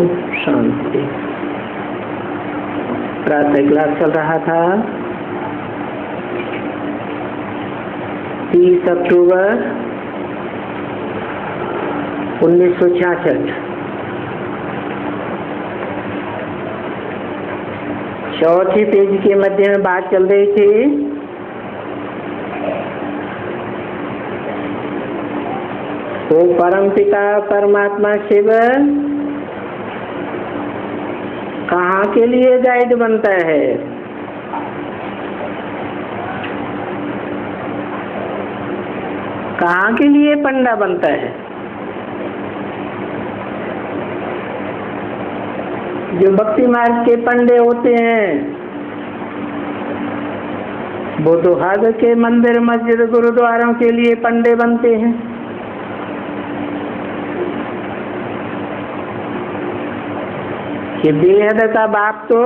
शांति। प्रातः क्लास चल रहा था 30 अक्टूबर 1966। चौथी पेज के मध्य में बात चल रही थी वो परमपिता परमात्मा शिव कहाँ के लिए गाइड बनता है? कहाँ के लिए पंडा बनता है? जो भक्ति मार्ग के पंडे होते हैं वो तो हज के मंदिर मस्जिद गुरुद्वारों के लिए पंडे बनते हैं। ये बेहद का बाप तो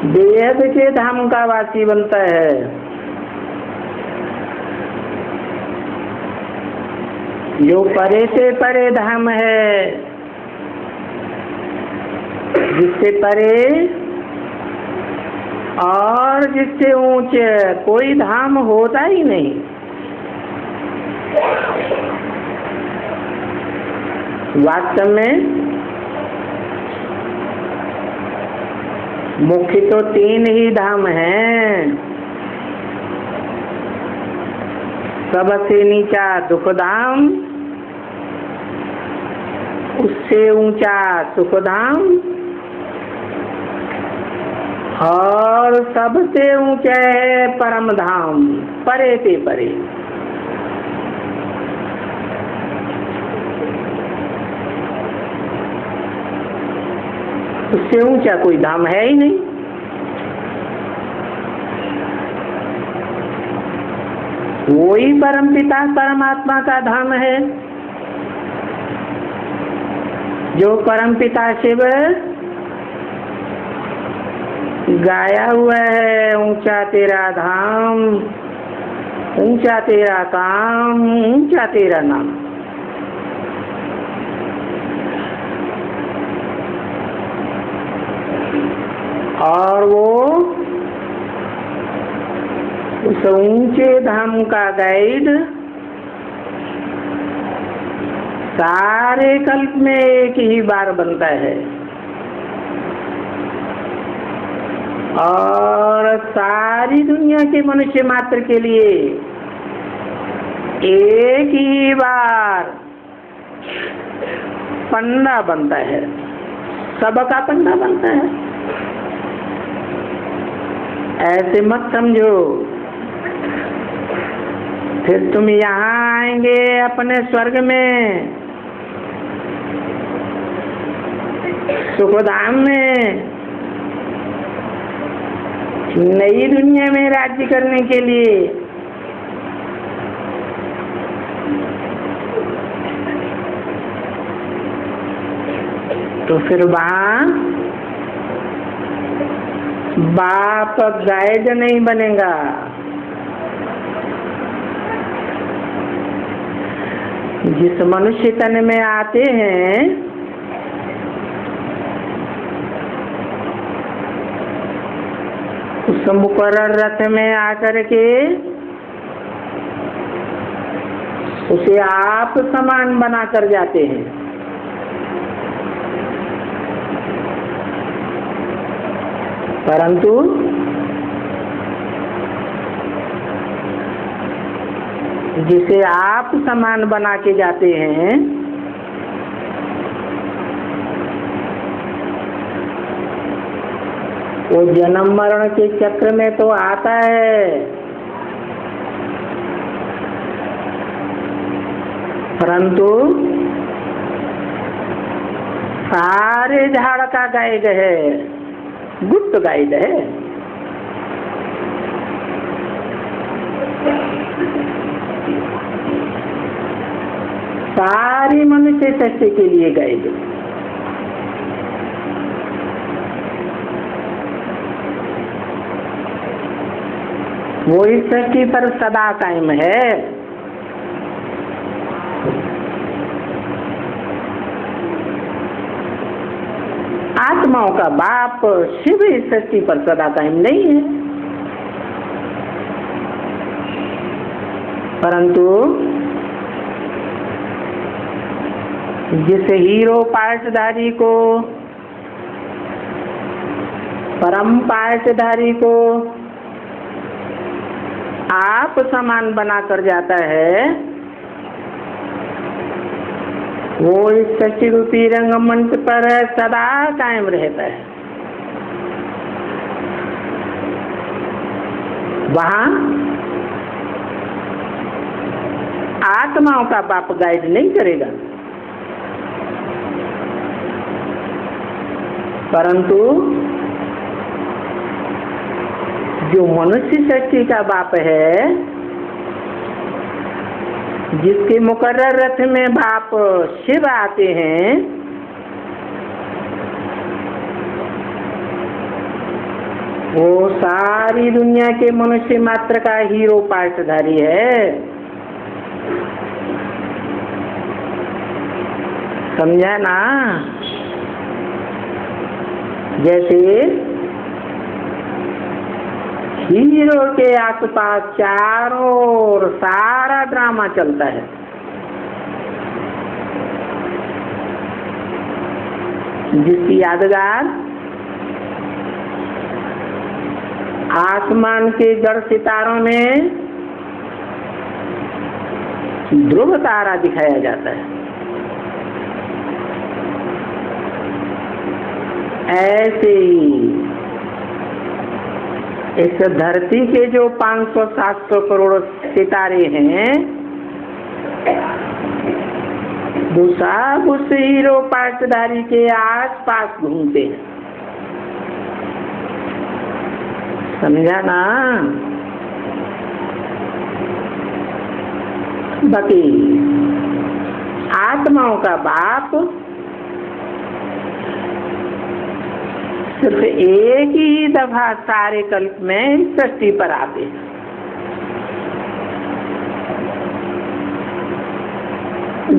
बेहद के धाम का वासी बनता है। जो परे से परे धाम है, जिससे परे और जिससे ऊंचे कोई धाम होता ही नहीं। वास्तव में मुख्य तो 3 ही धाम हैं। सबसे नीचा दुख धाम, उससे ऊंचा सुख धाम और सबसे ऊंचा है परम धाम, परे से परे। उससे ऊंचा कोई धाम है ही नहीं। वही परमपिता परमात्मा का धाम है जो परमपिता शिव गाया हुआ है। ऊंचा तेरा धाम, ऊंचा तेरा काम, ऊंचा तेरा नाम। और वो उस ऊंचे धाम का गाइड सारे कल्प में एक ही बार बनता है और सारी दुनिया के मनुष्य मात्र के लिए एक ही बार पंडा बनता है। सबका पंडा बनता है। ऐसे मत समझो फिर तुम यहाँ आएंगे अपने स्वर्ग में, सुखधाम में, नई दुनिया में राज्य करने के लिए। तो फिर वहाँ बाप गाइड नहीं बनेगा। जिस मनुष्य तन में आते हैं उस मुकर्रर रथ में आकर के उसे आप समान बना कर जाते हैं। परंतु जिसे आप समान बना के जाते हैं वो जन्म मरण के चक्र में तो आता है, परंतु सारे झाड़ का गाइड है, गुप्त गाइड है। सारी मनुष्य सृष्टि के लिए गाइड। वो इस सृष्टि पर सदा कायम है। आत्माओं का बाप शिव इस सृष्टि पर सदा कायम नहीं है, परंतु जिस हीरो पार्टधारी को, परम पार्टधारी को आप समान बनाकर जाता है, वो इस सृष्टि रूपी रंगमंच पर सदा कायम रहता है। वहां आत्माओं का बाप गाइड नहीं करेगा, परंतु जो मनुष्य सृष्टि का बाप है, जिसके मुकर्रर रथ में बाप शिव आते हैं, वो सारी दुनिया के मनुष्य मात्र का हीरो पार्टधारी है। समझा ना? जैसे हीरो के आसपास चारों ओर सारा ड्रामा चलता है, जिसकी यादगार आसमान के जड़ सितारों में ध्रुव तारा दिखाया जाता है। ऐसे ही इस धरती के जो 500-700 करोड़ सितारे हैं, वो सब उस हीरो पार्टधारी के आसपास घूमते हैं। समझा ना? बाकी आत्माओं का बाप सिर्फ एक ही दफा सारे कल्प में सृष्टि पर आते हैं।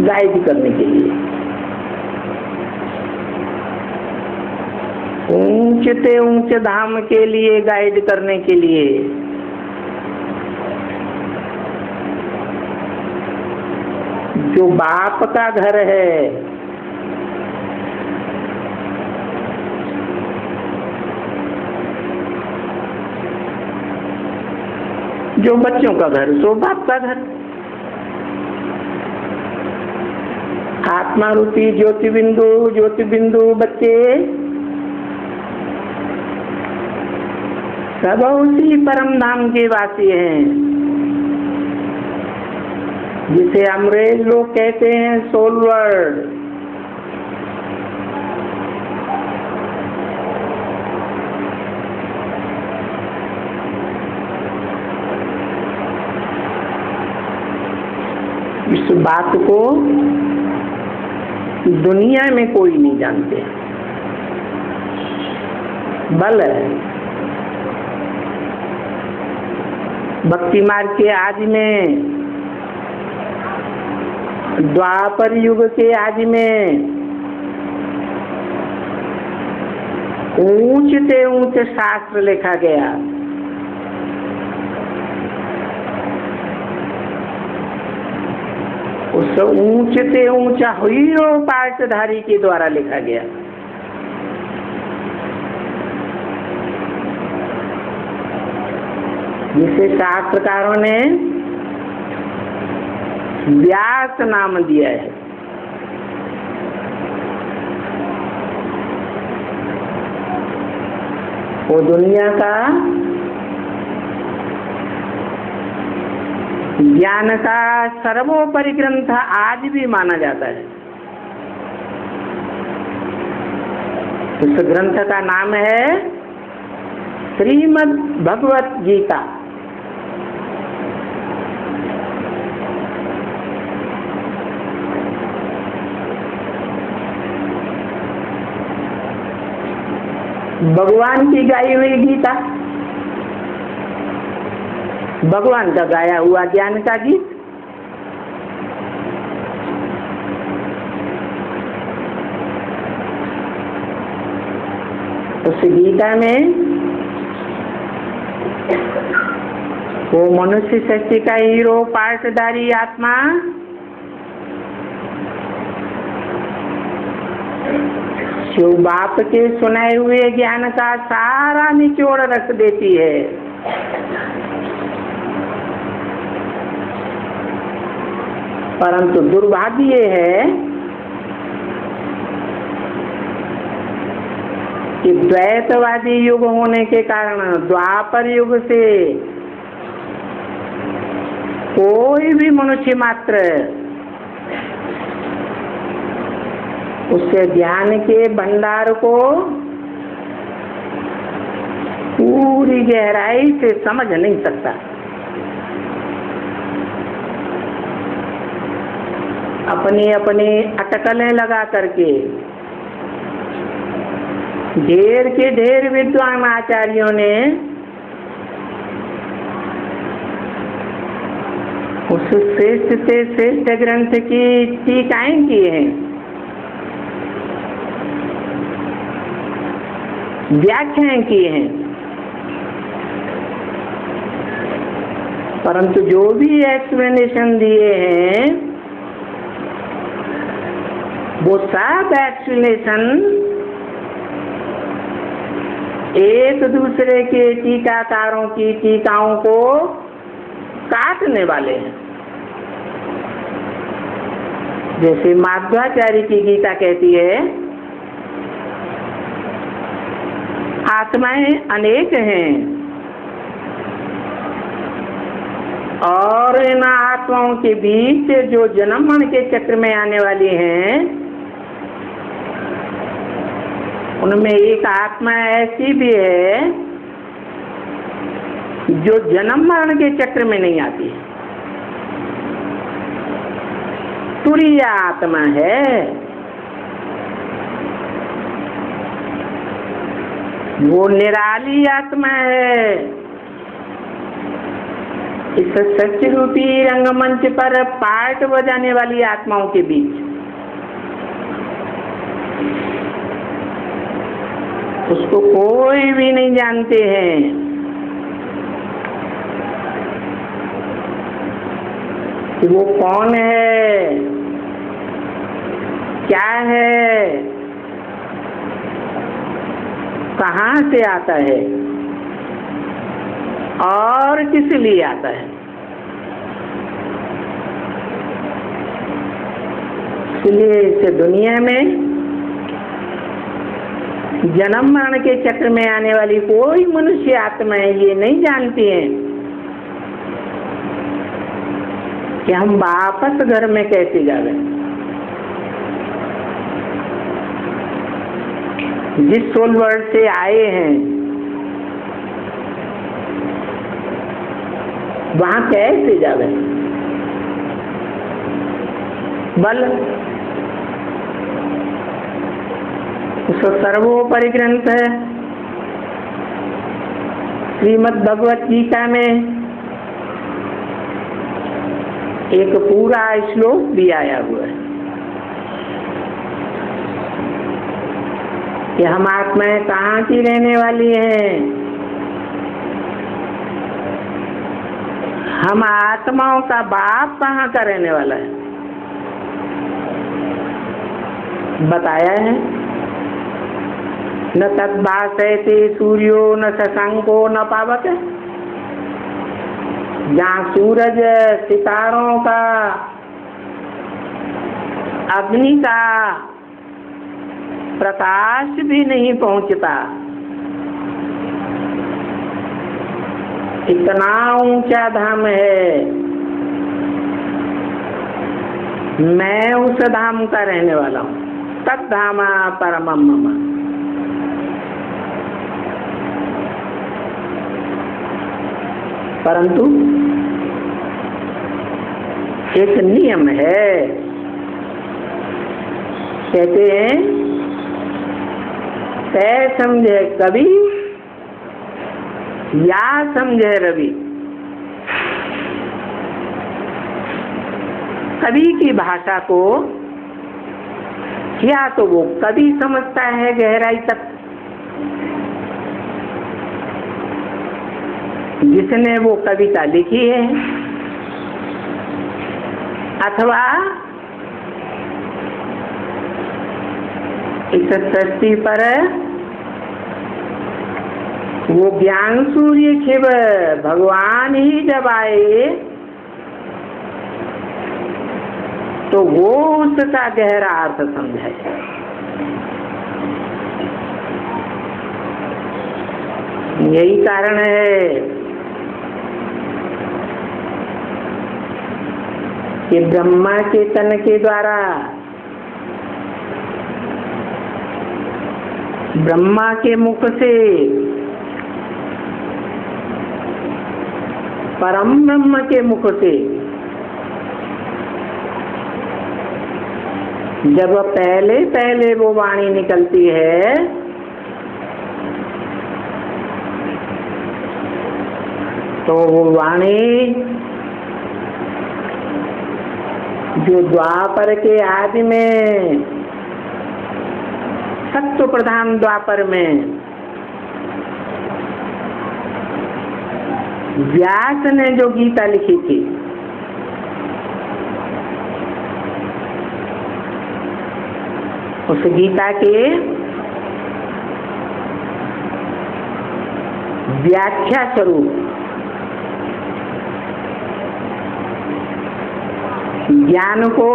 गाइड करने के लिए, ऊंचे ऊंचे धाम के लिए गाइड करने के लिए। जो बाप का घर है, जो बच्चों का घर, सो बाप का घर। आत्मा रूपी ज्योति बिंदु बच्चे सब उसी परम धाम के वासी हैं, जिसे अंग्रेज लोग कहते हैं सोल वर्ल्ड। इस बात को दुनिया में कोई नहीं जानते, बल भक्ति मार्ग के आदि में, द्वापर युग के आदि में ऊंचे ऊंचे शास्त्र लिखा गया। उस ऊंचे ऊंचा हीरो पार्टधारी के द्वारा लिखा गया। जिसे शास्त्रकारों ने व्यास नाम दिया है। वो दुनिया का ज्ञान का सर्वोपरि ग्रंथ आज भी माना जाता है। उस ग्रंथ का नाम है श्रीमद् भगवत गीता। भगवान की गाई हुई गीता, भगवान का गाया हुआ ज्ञान का गीत। उस गीता में वो मनुष्य शक्ति का हीरो पार्टधारी आत्मा शिव बाप के सुनाए हुए ज्ञान का सारा निचोड़ रख देती है। परंतु दुर्भाग्य ये है कि द्वैतवादी युग होने के कारण द्वापर युग से कोई भी मनुष्य मात्र उसके ज्ञान के भंडार को पूरी गहराई से समझ नहीं सकता। अपनी अपनी अटकलें लगा करके ढेर के ढेर विद्वान आचार्यों ने उस श्रेष्ठ से श्रेष्ठ ग्रंथ की टीकाएं की हैं, व्याख्याएं की हैं, परंतु जो भी एक्सप्लेनेशन दिए हैं वो सब एक्सप्लेनेशन एक दूसरे के टीकाकारों की टीकाओं को काटने वाले हैं। जैसे माध्वाचार्य की गीता कहती है आत्माएं अनेक हैं और इन आत्माओं के बीच जो जन्म मरण के चक्र में आने वाली हैं उनमें एक आत्मा ऐसी भी है जो जन्म मरण के चक्र में नहीं आती, तुरीय आत्मा है। वो निराली आत्मा है। इस सच रूपी रंगमंच पर पार्ट बजाने वाली आत्माओं के बीच उसको कोई भी नहीं जानते हैं। कि वो कौन है, क्या है, कहाँ से आता है और किस लिए आता है। इसलिए इस दुनिया में जन्म मरण के चक्र में आने वाली कोई मनुष्य आत्मा है ये नहीं जानती है कि हम वापस घर में कैसे जावे। जिस सोल वर्ल्ड से आए हैं वहां कैसे जावे। बल उसका सर्वोपरि ग्रंथ है श्रीमद् भगवत गीता में एक पूरा श्लोक भी आया हुआ है कि हम आत्माएं कहाँ की रहने वाली हैं। हम आत्माओं का बाप कहाँ का रहने वाला है बताया है। न तद्भासयते सूर्यो न शशांको न पावक। जहाँ सूरज सितारों का अग्नि का प्रकाश भी नहीं पहुंचता, इतना ऊंचा धाम है। मैं उस धाम का रहने वाला हूँ। तद्धामा परमम मम। परंतु एक नियम है, कहते हैं तय समझे कवि या समझे रवि। कवि की भाषा को या तो वो कवि समझता है गहराई तक जिसने वो कविता लिखी है, अथवा इस सृष्टि पर वो ज्ञान सूर्य शिव भगवान ही जब आए तो वो उसका गहरा अर्थ समझे। यही कारण है कि ब्रह्मा चेतन के द्वारा ब्रह्मा के मुख से परम ब्रह्म के मुख से जब पहले पहले वो वाणी निकलती है तो वो वाणी जो द्वापर के आदि में, सत्व प्रधान द्वापर में व्यास ने जो गीता लिखी थी, उस गीता के व्याख्या स्वरूप ज्ञान को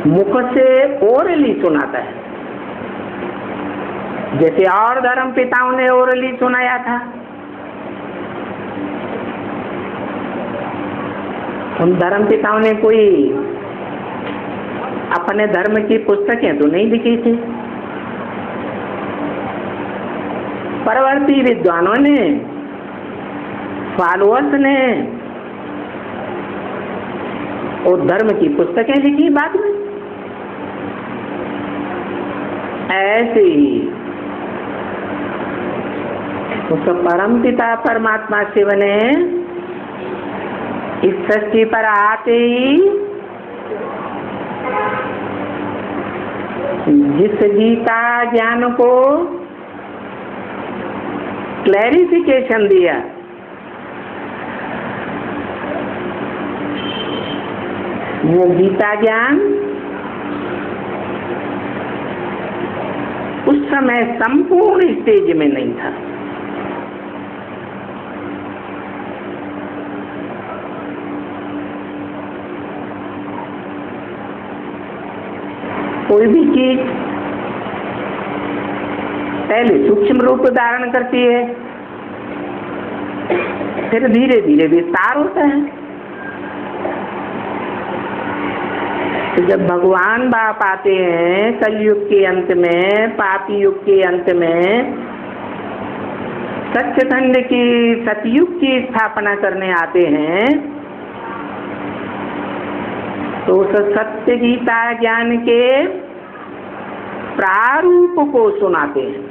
मुख से ओरली सुनाता है, जैसे और धर्म पिताओं ने ओरली सुनाया था। उन धर्म पिताओं ने कोई अपने धर्म की पुस्तकें तो नहीं लिखी थी, परवर्ती विद्वानों ने, फॉलोअर्स ने और धर्म की पुस्तकें लिखी बाद में। ऐसे ही उस परम पिता परमात्मा शिव ने इस सृष्टि पर आते ही जिस गीता ज्ञान को क्लैरिफिकेशन दिया, वो गीता ज्ञान उस समय संपूर्ण स्टेज में नहीं था। कोई भी चीज पहले सूक्ष्म रूप धारण करती है, फिर धीरे धीरे विस्तार होता है। तो जब भगवान बाप आते हैं कलयुग के अंत में, पापी युग के अंत में, सच्चखंड की सतयुग की स्थापना करने आते हैं, तो उस सत्य गीता ज्ञान के प्रारूप को सुनाते हैं।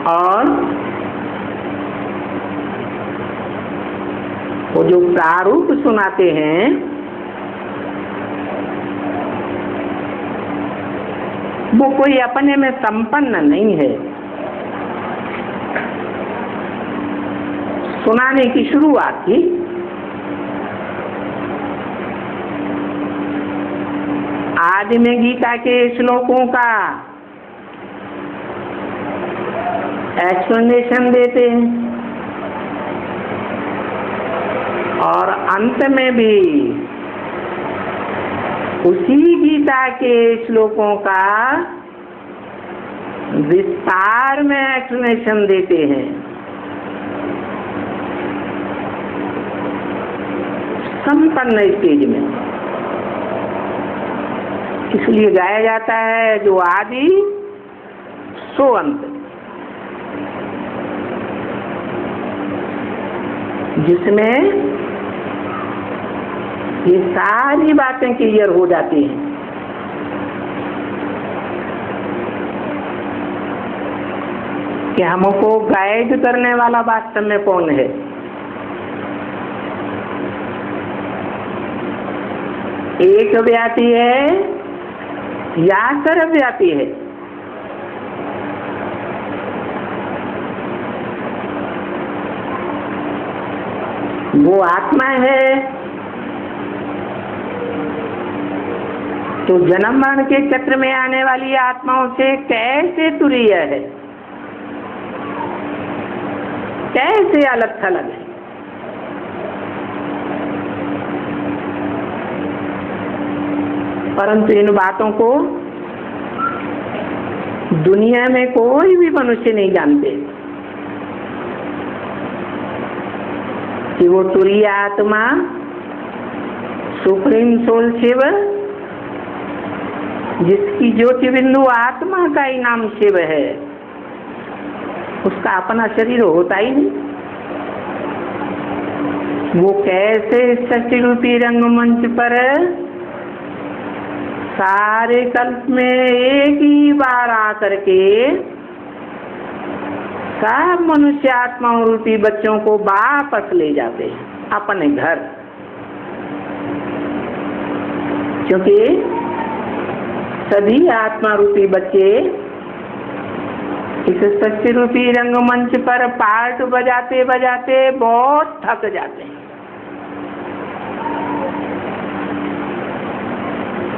और वो जो प्रारूप सुनाते हैं वो कोई अपने में संपन्न नहीं है। सुनाने की शुरुआत की आदि में गीता के श्लोकों का एक्सप्लेनेशन देते हैं और अंत में भी उसी गीता के श्लोकों का विस्तार में एक्सप्लेनेशन देते हैं। संपन्न स्टेज में इसलिए गाया जाता है जो आदि सो अंत, जिसमें ये सारी बातें क्लियर हो जाती हैं। कि हमको गाइड करने वाला वास्तव में कौन है। एक व्याप्ति है या सर्वव्यापी है? वो आत्मा है तो जन्म मरण के चक्र में आने वाली आत्माओं से कैसे तुरीय है, कैसे अलग थलग है? परंतु इन बातों को दुनिया में कोई भी मनुष्य नहीं जानते कि वो तुरीय आत्मा सुप्रीम सोल शिव, जिसकी ज्योति बिंदु आत्मा का ही नाम शिव है, उसका अपना शरीर होता ही नहीं। वो कैसे सृष्टि रूपी रंगमंच पर सारे कल्प में एक ही बार आकर के सब मनुष्य आत्माओं रूपी बच्चों को वापस ले जाते हैं अपने घर, क्योंकि सभी आत्मा रूपी बच्चे इस सृष्टि रूपी रंगमंच पर पार्ट बजाते बजाते बहुत थक जाते हैं,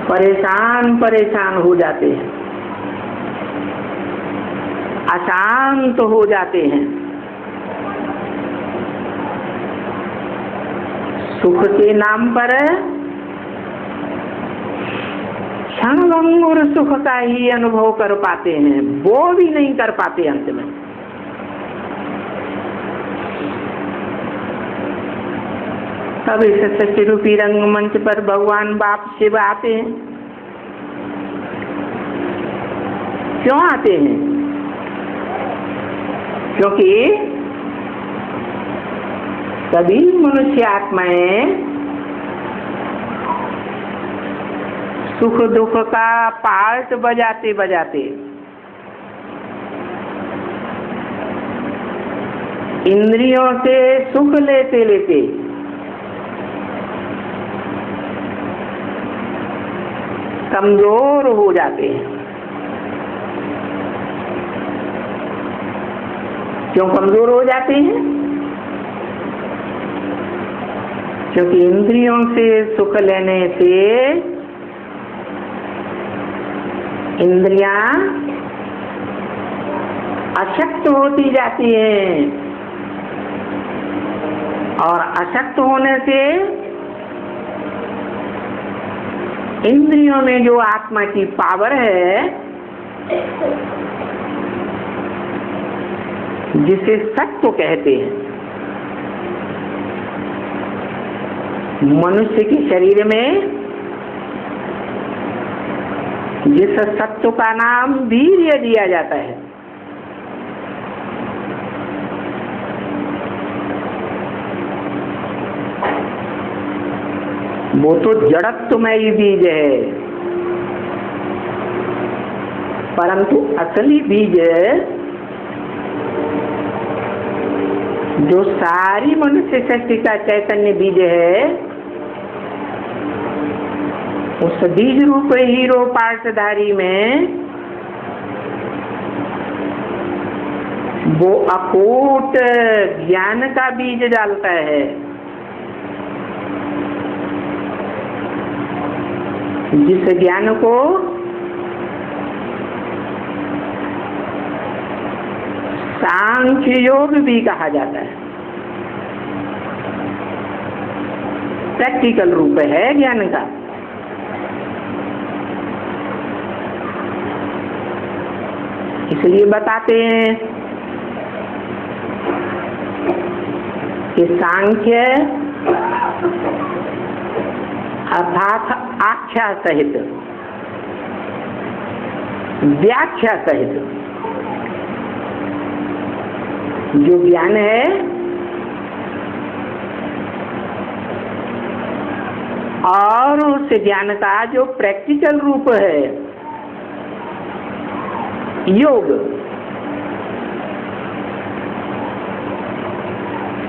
परेशान हो जाते हैं, अशांत हो जाते हैं। सुख के नाम पर क्षणभंगुर सुख का ही अनुभव कर पाते हैं, वो भी नहीं कर पाते अंत में। तब इस सृष्टि रूपी रंगमंच पर भगवान बाप शिव आते हैं। क्यों आते हैं? क्योंकि सभी मनुष्य आत्माएं सुख दुख का पार्ट बजाते बजाते, इंद्रियों से सुख लेते लेते कमजोर हो जाते हैं। क्यों कमजोर हो जाते हैं? क्योंकि इंद्रियों से सुख लेने से इंद्रियां अशक्त होती जाती हैं, और अशक्त होने से इंद्रियों में जो आत्मा की पावर है, जिसे सत्व कहते हैं, मनुष्य के शरीर में जिस सत्व का नाम वीर्य दिया जाता है, वो तो जड़त्वमयी बीज है, परंतु असली बीज जो सारी मनुष्य सृष्टि का चैतन्य बीज है, उस बीज रूप हीरो पार्टधारी में वो अकूट ज्ञान का बीज डालता है, जिस ज्ञान को सांख्य योग भी कहा जाता है। प्रैक्टिकल रूप है ज्ञान का। इसलिए बताते हैं कि सांख्य अर्थात आख्या सहित, व्याख्या सहित जो ज्ञान है, और उस ज्ञान का जो प्रैक्टिकल रूप है, योग,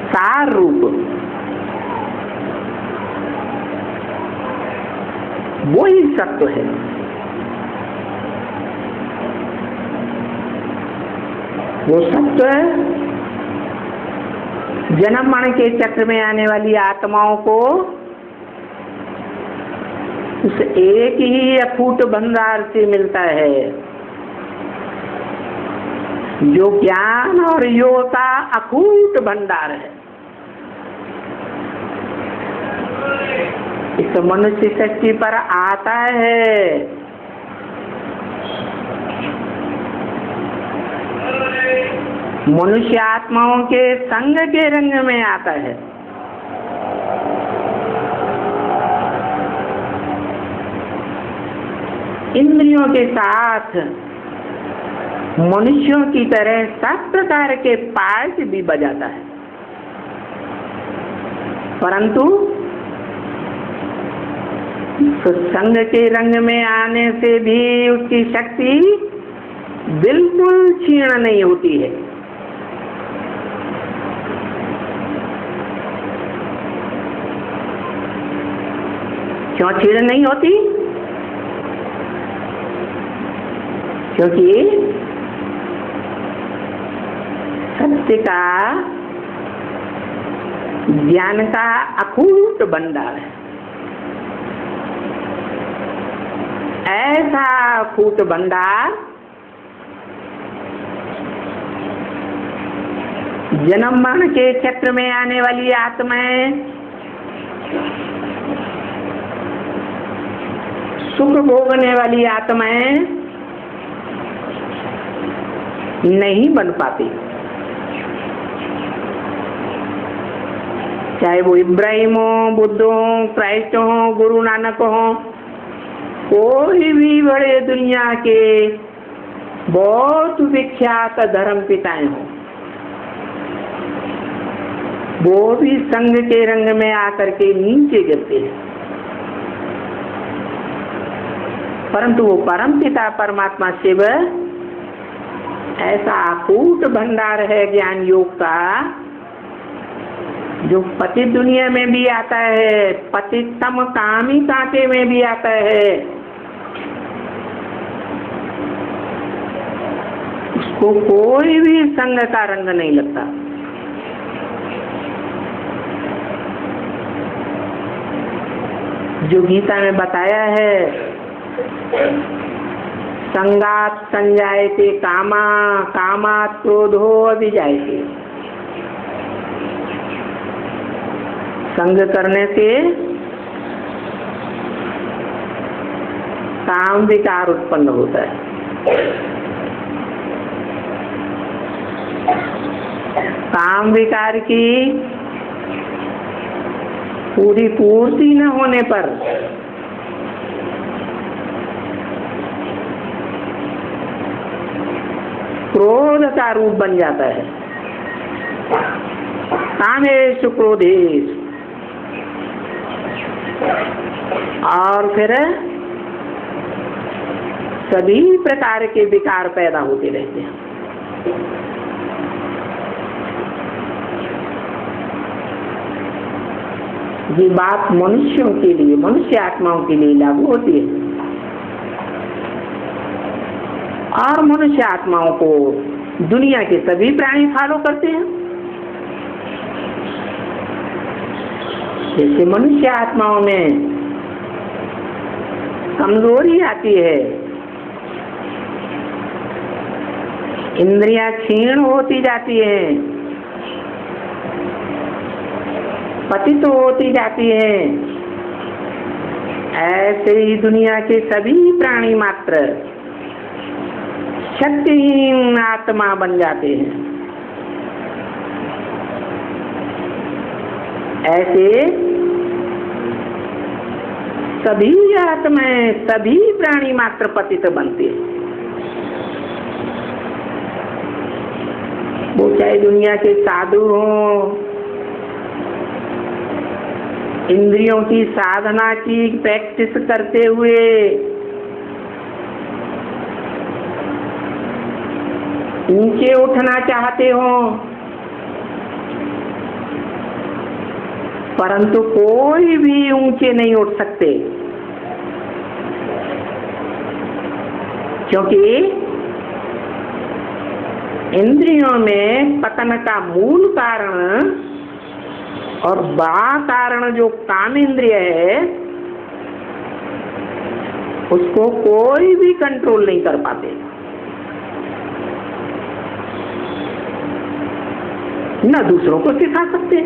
सार रूप, वो ही सत्य है। वो सत्व जन्म मरण के चक्र में आने वाली आत्माओं को उस एक ही अखूट भंडार से मिलता है जो ज्ञान और योग का अखूट भंडार है। इस मनुष्य शक्ति पर आता है मनुष्य आत्माओं के संग के रंग में आता है। इंद्रियों के साथ मनुष्यों की तरह सब प्रकार के पार्ट भी बजाता है, परंतु संग के रंग में आने से भी उसकी शक्ति बिल्कुल क्षीण नहीं होती है। क्यों क्षीण नहीं होती? क्योंकि सत्य का ज्ञान का अखूट भंडार है। ऐसा अखूट भंडार जन्म मरण के चक्र में आने वाली आत्माएं सुख भोगने वाली आत्माएं नहीं बन पाती। चाहे वो इब्राहिम हो, बुद्ध हो, क्राइस्ट हो, गुरु नानक हो, कोई भी बड़े दुनिया के बहुत विख्यात धर्म पिताएं हो, वो भी संग के रंग में आकर के नीचे गिरते हैं। परंतु वो परम पिता परमात्मा शिव ऐसा अकूट भंडार है ज्ञान योग का, जो पति दुनिया में भी आता है, पतितम कामी कांटे में भी आता है। उसको कोई भी संग का रंग नहीं लगता। जो गीता में बताया है, संगात संजायते कामा, कामात् क्रोधो अभिजायते। संग करने से काम विकार उत्पन्न होता है। काम विकार की पूरी पूर्ति न होने पर क्रोध का रूप बन जाता है। कामेषु क्रोधेषु, और फिर सभी प्रकार के विकार पैदा होते रहते हैं। ये बात मनुष्यों के लिए, मनुष्य आत्माओं के लिए लागू होती है, और मनुष्य आत्माओं को दुनिया के सभी प्राणी फॉलो करते हैं। जैसे मनुष्य आत्माओं में कमजोरी आती है, इंद्रियां क्षीण होती जाती हैं, पतित होती जाती हैं, ऐसे ही दुनिया के सभी प्राणी मात्र शक्तिहीन आत्मा बन जाते हैं। ऐसे सभी आत्माएं, सभी प्राणी मात्र पतित बनते हैं। वो चाहे दुनिया के साधु हों, इंद्रियों की साधना की प्रैक्टिस करते हुए ऊंचे उठना चाहते हो, परंतु कोई भी ऊंचे नहीं उठ सकते, क्योंकि इंद्रियों में पतन का मूल कारण और बड़ा कारण जो काम इंद्रिय है, उसको कोई भी कंट्रोल नहीं कर पाते, न दूसरों को सिखा सकते,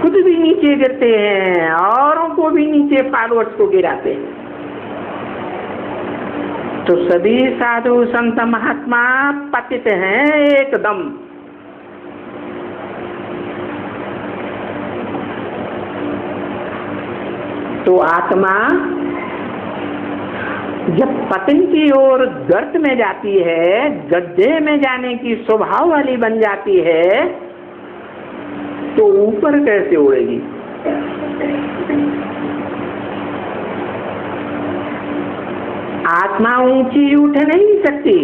खुद भी नीचे गिरते हैं, औरों को भी नीचे फॉलोअर्स को गिराते हैं। तो सभी साधु संत महात्मा पतित हैं एकदम। तो आत्मा जब पतन की ओर गर्त में जाती है, गड्ढे में जाने की स्वभाव वाली बन जाती है, तो ऊपर कैसे उड़ेगी? आत्मा ऊंची उठ नहीं सकती।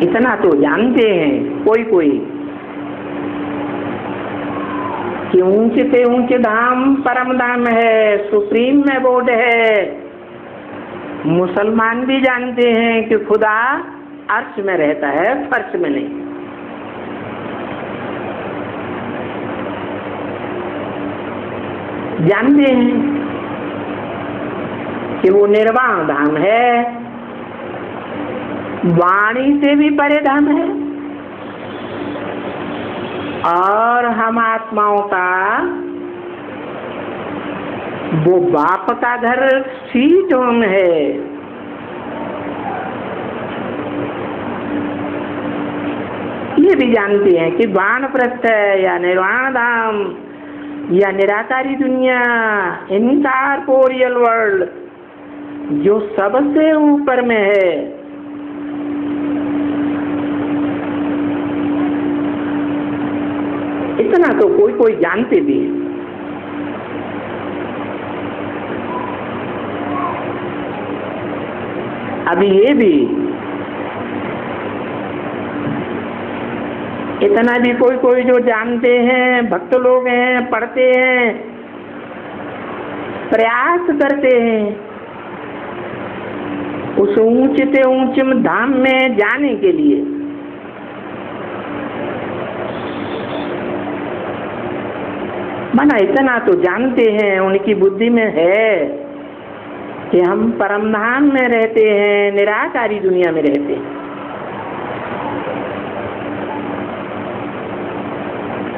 इतना तो जानते हैं कोई कोई कि ऊंचे से ऊंचे धाम परम धाम है, सुप्रीम में बोर्ड है। मुसलमान भी जानते हैं कि खुदा अर्श में रहता है, फर्श में नहीं। जानते हैं कि वो निर्वाण धाम है, वाणी से भी परे धाम है। और हम आत्माओं का वो बाप का घर स्वीट होम है। ये भी जानते हैं कि वानप्रस्थ या निर्वाण धाम या निराकारी दुनिया, इनकॉर्पोरियल वर्ल्ड, जो सबसे ऊपर में है, इतना तो कोई कोई जानते भी है। अभी ये भी इतना भी कोई कोई जो जानते हैं, भक्त लोग हैं, पढ़ते हैं, प्रयास करते हैं उस ऊंचे से ऊंचे धाम में जाने के लिए। माना इतना तो जानते हैं, उनकी बुद्धि में है कि हम परम धाम में रहते हैं, निराकारी दुनिया में रहते हैं।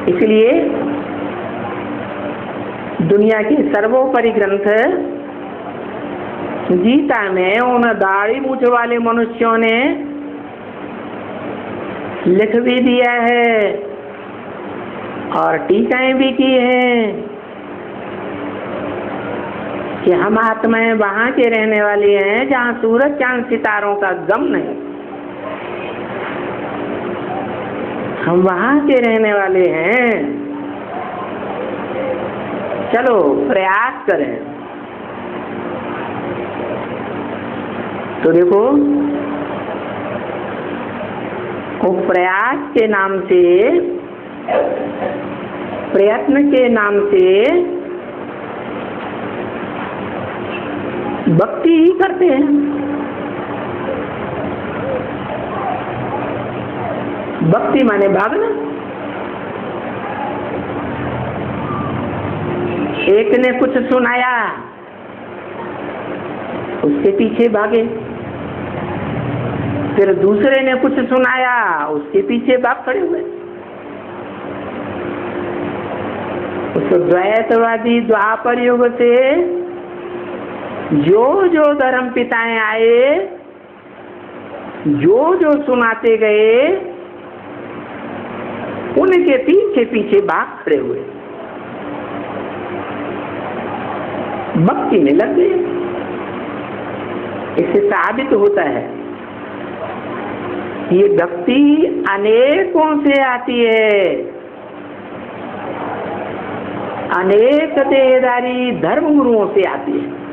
इसलिए दुनिया के सर्वोपरि ग्रंथ गीता में उन दाढ़ी मूछ वाले मनुष्यों ने लिख भी दिया है और टीकाएं भी की हैं कि हम आत्माएं वहां के रहने वाली हैं जहां सूरज चांद सितारों का गम नहीं। हम वहां के रहने वाले हैं। चलो प्रयास करें। तो देखो, वो प्रयास के नाम से, प्रयत्न के नाम से भक्ति ही करते हैं। भक्ति माने भागना। एक ने कुछ सुनाया, उसके पीछे भागे, फिर दूसरे ने कुछ सुनाया, उसके पीछे भाग खड़े हुए। उस द्वैतवादी द्वापर युग से जो जो धर्म पिताएं आए, जो जो सुनाते गए, उनके पीछे पीछे भाग खड़े हुए, भक्ति में लग गए। इससे साबित होता है ये भक्ति अनेकों से आती है। अनेक देहधारी धर्म गुरुओं से आती है।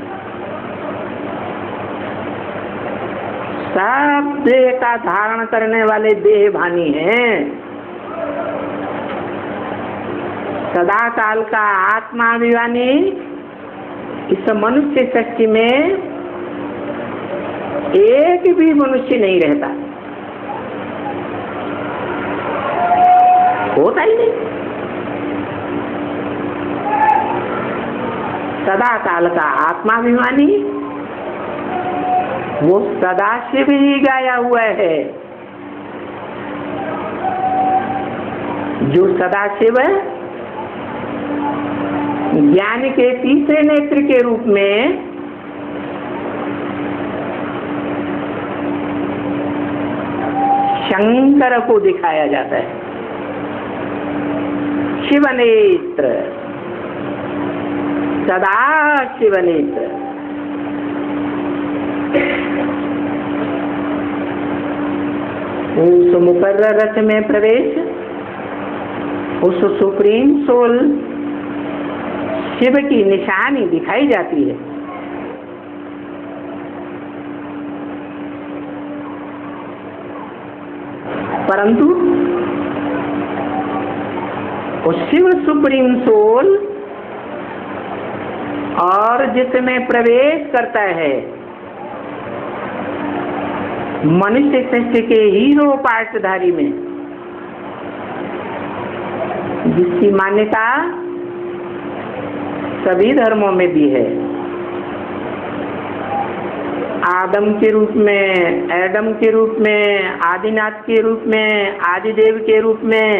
सब देह का धारण करने वाले देह भानी हैं। सदा काल का आत्मा अभिमानी इस मनुष्य सृष्टि में एक भी मनुष्य नहीं रहता, होता ही नहीं। सदा काल का आत्माभिमानी वो सदाशिव ही गाया हुआ है। जो सदाशिव ज्ञान के तीसरे नेत्र के रूप में शंकर को दिखाया जाता है। शिवनेत्र, सदा शिवनेत्र। उस मुकर्रर रथ में प्रवेश, उस सुप्रीम सोल शिव की निशानी दिखाई जाती है। परंतु उस शिव सुप्रीम सोल और जिसमें प्रवेश करता है मनुष्य सृष्टि के हीरो पार्टधारी में, जिसकी मान्यता सभी धर्मों में भी है। आदम के रूप में, एडम के रूप में, आदिनाथ के रूप में, आदिदेव के रूप में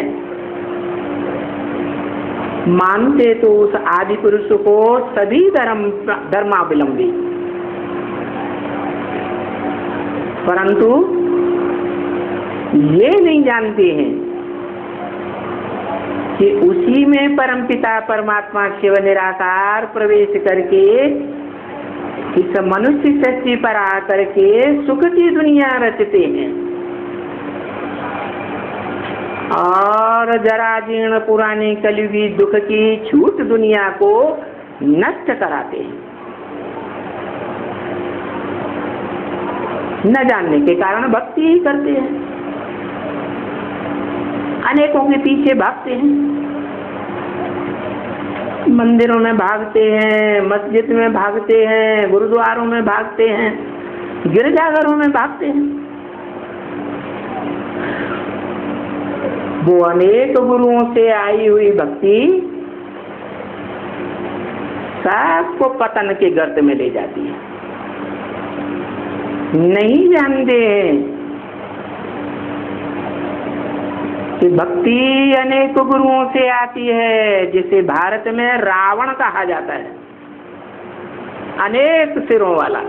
मानते तो उस आदि पुरुष को सभी धर्मावलंबी, परंतु ये नहीं जानते हैं कि उसी में परमपिता परमात्मा शिव निराकार प्रवेश करके इस मनुष्य सृष्टि पर आकर के सुख की दुनिया रचते हैं और जरा जीर्ण पुरानी कलयुगी दुख की छूट दुनिया को नष्ट कराते हैं। न जानने के कारण भक्ति ही करते हैं, अनेकों के पीछे भागते हैं, मंदिरों में भागते हैं, मस्जिद में भागते हैं, गुरुद्वारों में भागते हैं, गिरजाघरों में भागते हैं। वो अनेक गुरुओं से आई हुई भक्ति सबको पतन के गर्त में ले जाती है। नहीं जानते हैं कि भक्ति अनेक गुरुओं से आती है, जिसे भारत में रावण कहा जाता है, अनेक सिरों वाला।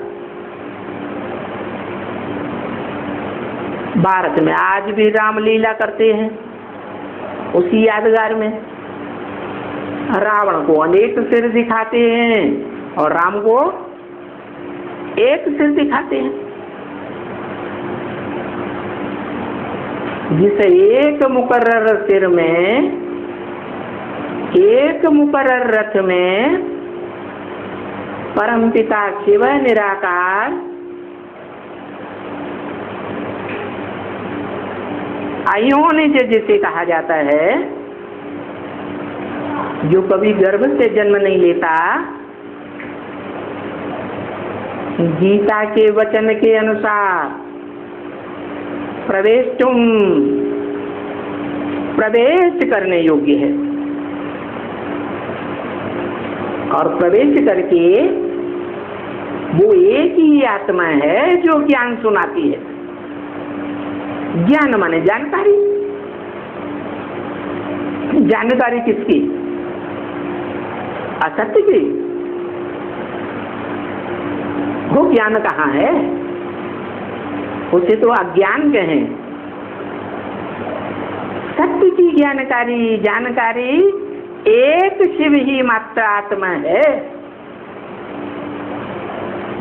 भारत में आज भी रामलीला करते हैं, उसी यादगार में रावण को अनेक सिर दिखाते हैं और राम को एक सिर दिखाते हैं। जिस एक मुकर्रर सिर में, एक मुकर्रर रथ में परमपिता शिव निराकार अयोनिज जिसे कहा जाता है, जो कभी गर्भ से जन्म नहीं लेता, गीता के वचन के अनुसार प्रवेश करने योग्य है और प्रवेश करके वो एक ही आत्मा है जो ज्ञान सुनाती है। ज्ञान माने जानकारी। जानकारी किसकी? असत्य की। वो ज्ञान कहाँ है? उसे तो अज्ञान कहें। सत्य की जानकारी, जानकारी एक शिव ही मात्र आत्मा है,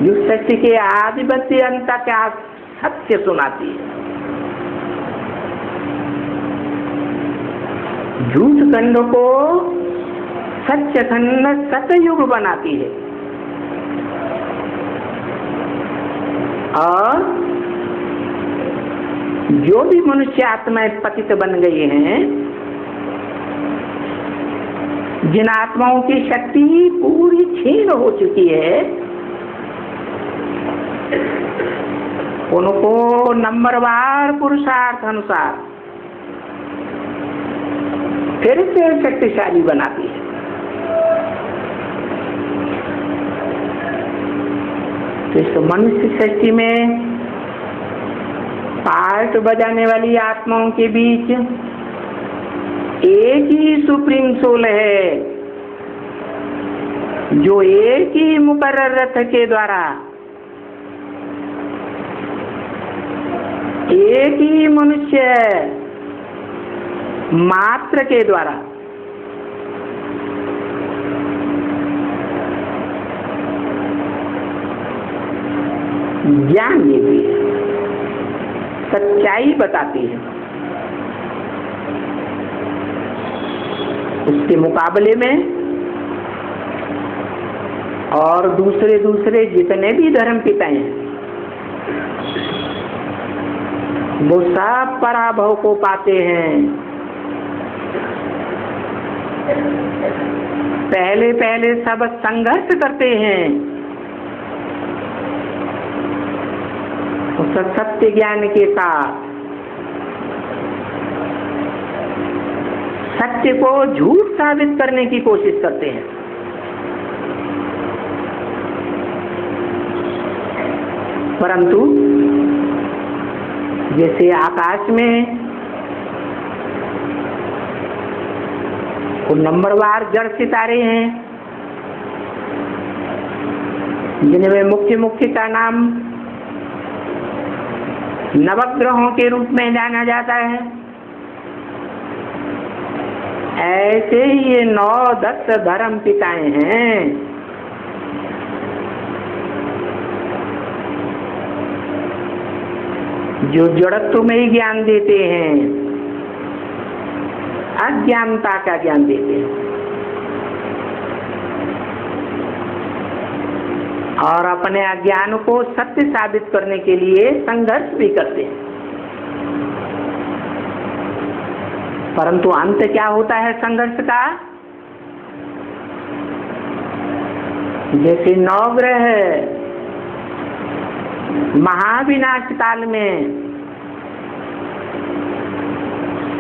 जो सत्य के आदिवत्य अंत का सत्य सुनाती है। झूठ खंड को सत्य खंड सतयुग बनाती है और जो भी मनुष्य आत्माएं पतित बन गई हैं, जिन आत्माओं की शक्ति पूरी क्षीण हो चुकी है, उनको नंबरवार पुरुषार्थ अनुसार फिर से शक्तिशाली बनाती है। तो इस मनुष्य सृष्टि में पार्ट बजाने वाली आत्माओं के बीच एक ही सुप्रीम सोल है, जो एक ही मुकर्रर रथ के द्वारा, एक ही मनुष्य मात्र के द्वारा ज्ञान देती है, सच्चाई बताती है। उसके मुकाबले में और दूसरे जितने भी धर्म पिता हैं, वो सब पराभव को पाते हैं। पहले सब संघर्ष करते हैं उस सत्य ज्ञान के साथ, सत्य को झूठ साबित करने की कोशिश करते हैं। परंतु जैसे आकाश में वो नंबरवार जड़ सितारे हैं, जिनमें मुख्य का नाम नवग्रहों के रूप में जाना जाता है, ऐसे ही ये 9-10 धर्म पिताएं हैं, जो जड़त्व में ही ज्ञान देते हैं, अज्ञानता का ज्ञान देते हैं और अपने अज्ञान को सत्य साबित करने के लिए संघर्ष भी करते हैं। परंतु अंत क्या होता है संघर्ष का? जैसे 9 ग्रह महाविनाश काल में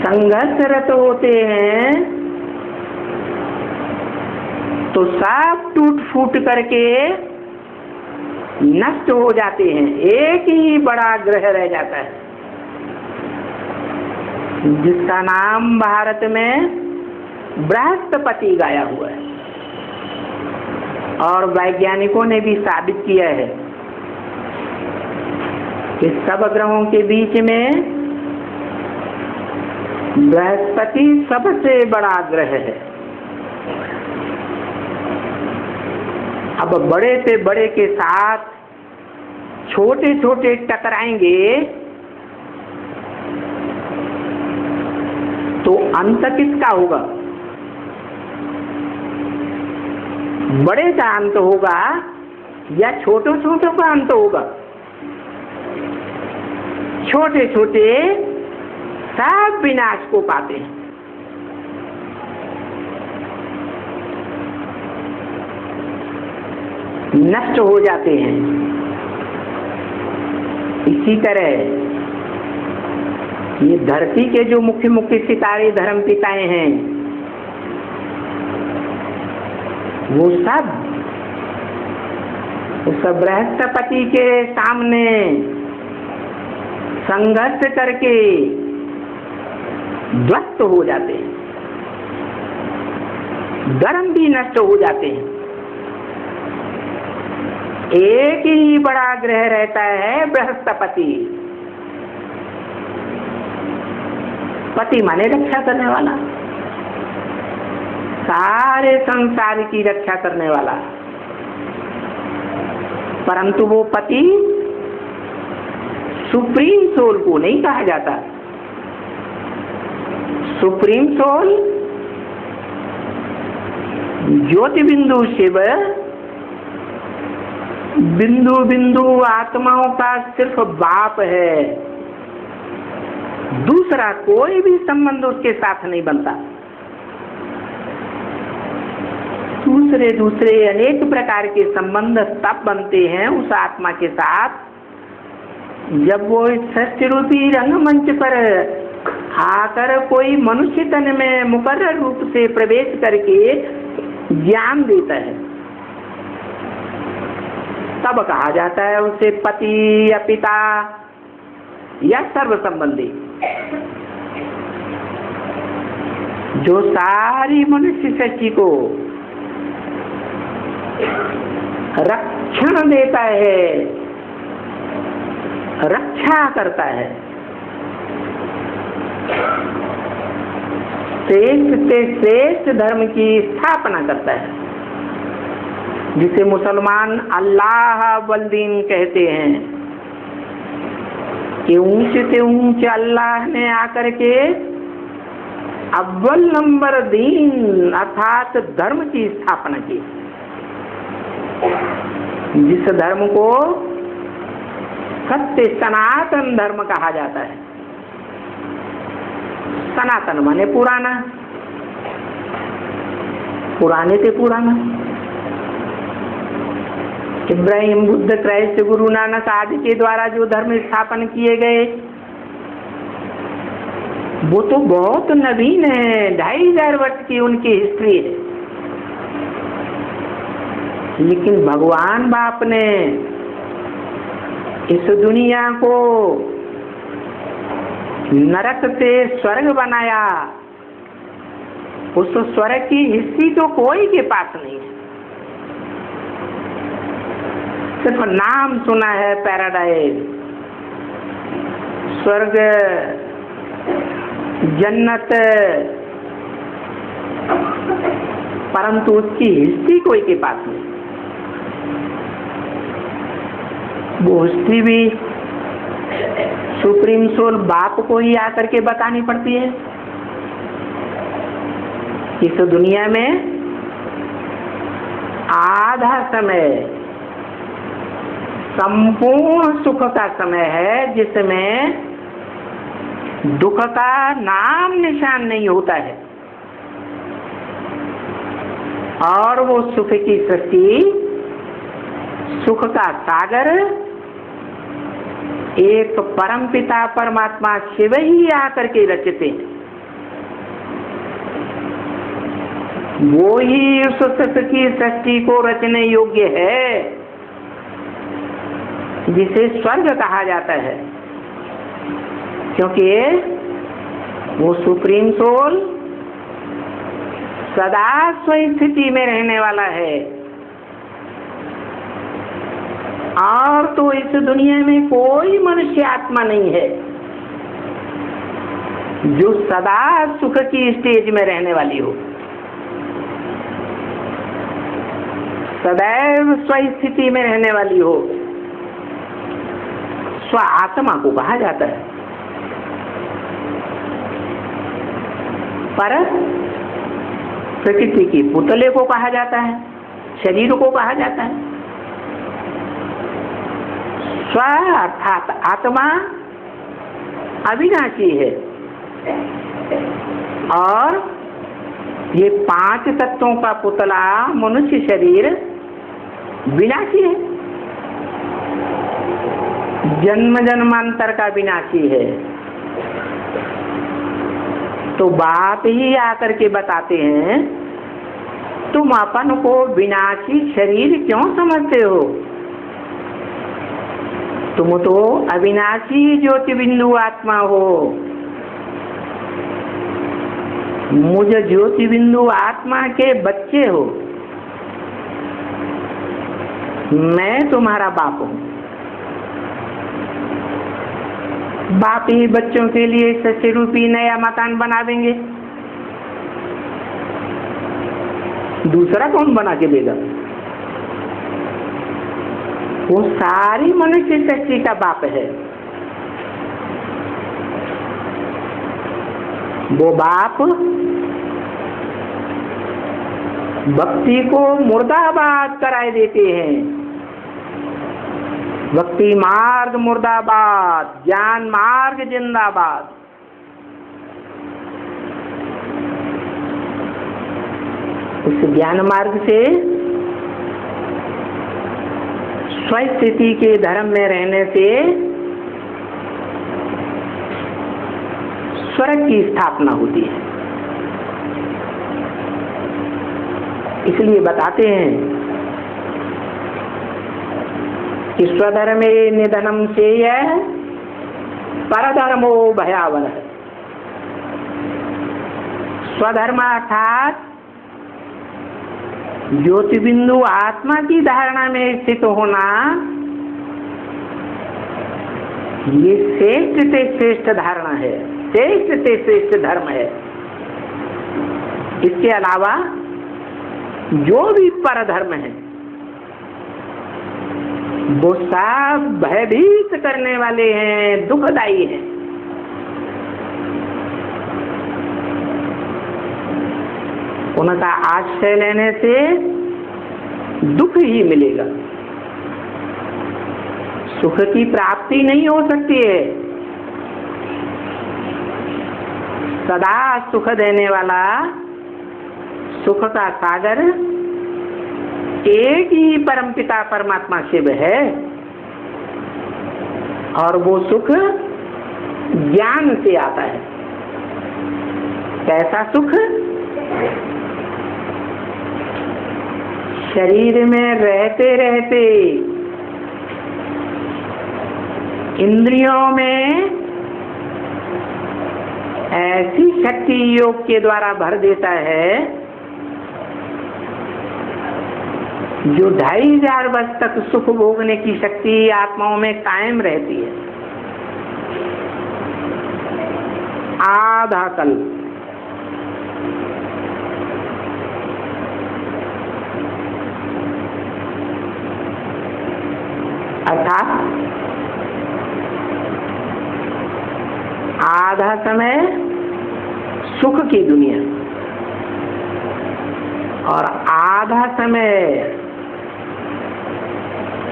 संघर्षरत होते हैं, तो सब टूट फूट करके नष्ट हो जाते हैं। एक ही बड़ा ग्रह रह जाता है, जिसका नाम भारत में बृहस्पति गाया हुआ है, और वैज्ञानिकों ने भी साबित किया है कि सब ग्रहों के बीच में बृहस्पति सबसे बड़ा ग्रह है। अब बड़े से बड़े के साथ छोटे टकराएंगे तो अंत किसका होगा? बड़े का अंत होगा या छोटों का अंत होगा? छोटे सब विनाश को पाते हैं। नष्ट हो जाते हैं। इसी तरह ये धरती के जो मुख्य सितारे धर्म पिताएं हैं, वो सब उस बृहस्पति के सामने संघर्ष करके ध्वस्त हो जाते हैं, धर्म भी नष्ट हो जाते हैं। एक ही बड़ा ग्रह रहता है बृहस्पति। पति माने रक्षा करने वाला, सारे संसार की रक्षा करने वाला। परंतु वो पति सुप्रीम सोल को नहीं कहा जाता। सुप्रीम सोल ज्योति बिंदु शिव बिंदु आत्माओं का सिर्फ बाप है, दूसरा कोई भी संबंध उसके साथ नहीं बनता। दूसरे दूसरे अनेक प्रकार के संबंध तब बनते हैं उस आत्मा के साथ जब वो इस सृष्टि रूपी रंगमंच पर आकर कोई मनुष्य तन में मुकर्रर रूप से प्रवेश करके ज्ञान देता है। तब कहा जाता है उसे पति या पिता या सर्व संबंधी। जो सारी मनुष्य सृष्टि को रक्षण देता है, रक्षा करता है, श्रेष्ठ से श्रेष्ठ धर्म की स्थापना करता है, जिसे मुसलमान अल्लाह वल्दीन कहते हैं कि ऊंचे से ऊंचे अल्लाह ने आकर के अव्वल नंबर दीन अर्थात धर्म की स्थापना की, जिस धर्म को सत्य सनातन धर्म कहा जाता है। सनातन माने पुराना, पुराने से पुराना। इब्राहिम, बुद्ध, क्राइस्ट, गुरु नानक आदि के द्वारा जो धर्म स्थापन किए गए वो तो बहुत नवीन है, 2500 वर्ष की उनकी हिस्ट्री है। लेकिन भगवान बाप ने इस दुनिया को नरक से स्वर्ग बनाया। उस स्वर्ग की हिस्ट्री तो कोई के पास नहीं है, सिर्फ नाम सुना है पैराडाइज, स्वर्ग, जन्नत, परंतु उसकी हिस्ट्री कोई के पास नहीं। वो हिस्ट्री भी सुप्रीम सोल बाप को ही आकर के बतानी पड़ती है। इस दुनिया में आधा समय संपूर्ण सुख का समय है, जिसमें दुख का नाम निशान नहीं होता है, और वो सुख की सृष्टि, सुख का सागर एक परमपिता परमात्मा शिव ही आकर के रचते हैं। वो ही उस सुख की सृष्टि को रचने योग्य है, जिसे स्वर्ग कहा जाता है, क्योंकि वो सुप्रीम सोल सदा स्वस्थिति में रहने वाला है। और तो इस दुनिया में कोई मनुष्य आत्मा नहीं है जो सदा सुख की स्टेज में रहने वाली हो, सदैव स्वस्थिति में रहने वाली हो। स्व आत्मा को कहा जाता है, पर प्रकृति की पुतले को कहा जाता है, शरीर को कहा जाता है। स्व अर्थात आत्मा अविनाशी है, और ये 5 तत्वों का पुतला मनुष्य शरीर विनाशी है, जन्म जन्मांतर का विनाशी है। तो बाप ही आकर के बताते हैं, तुम अपन को विनाशी शरीर क्यों समझते हो? तुम तो अविनाशी ज्योति बिंदु आत्मा हो। मुझ ज्योति बिंदु आत्मा के बच्चे हो। मैं तुम्हारा बाप हूं। बाप ही बच्चों के लिए सच्चे रूपी नया मकान बना देंगे, दूसरा कौन बना के देगा? वो सारी मनुष्य सृष्टि का बाप है। वो बाप भक्ति को मुर्दाबाद कराए देते हैं। भक्ति मार्ग मुर्दाबाद, ज्ञान मार्ग जिंदाबाद। उस ज्ञान मार्ग से स्वस्थिति के धर्म में रहने से स्वर्ग की स्थापना होती है। इसलिए बताते हैं कि स्वधर्मे निधनम सेय परधर्मो भयावह। स्वधर्म अर्थात ज्योति बिंदु आत्मा की धारणा में स्थित होना, ये श्रेष्ठ से श्रेष्ठ धारणा है, श्रेष्ठ से श्रेष्ठ धर्म है। इसके अलावा जो भी पर धर्म है वो सब भयभीत करने वाले हैं, दुखदायी हैं। उनका आश्रय लेने से दुख ही मिलेगा, सुख की प्राप्ति नहीं हो सकती है। सदा सुख देने वाला सुख का सागर एक ही परमपिता परमात्मा शिव है, और वो सुख ज्ञान से आता है। कैसा सुख? शरीर में रहते रहते इंद्रियों में ऐसी शक्ति योग के द्वारा भर देता है जो 2500 वर्ष तक सुख भोगने की शक्ति आत्माओं में कायम रहती है। आधा कल्प अर्थात आधा समय सुख की दुनिया और आधा समय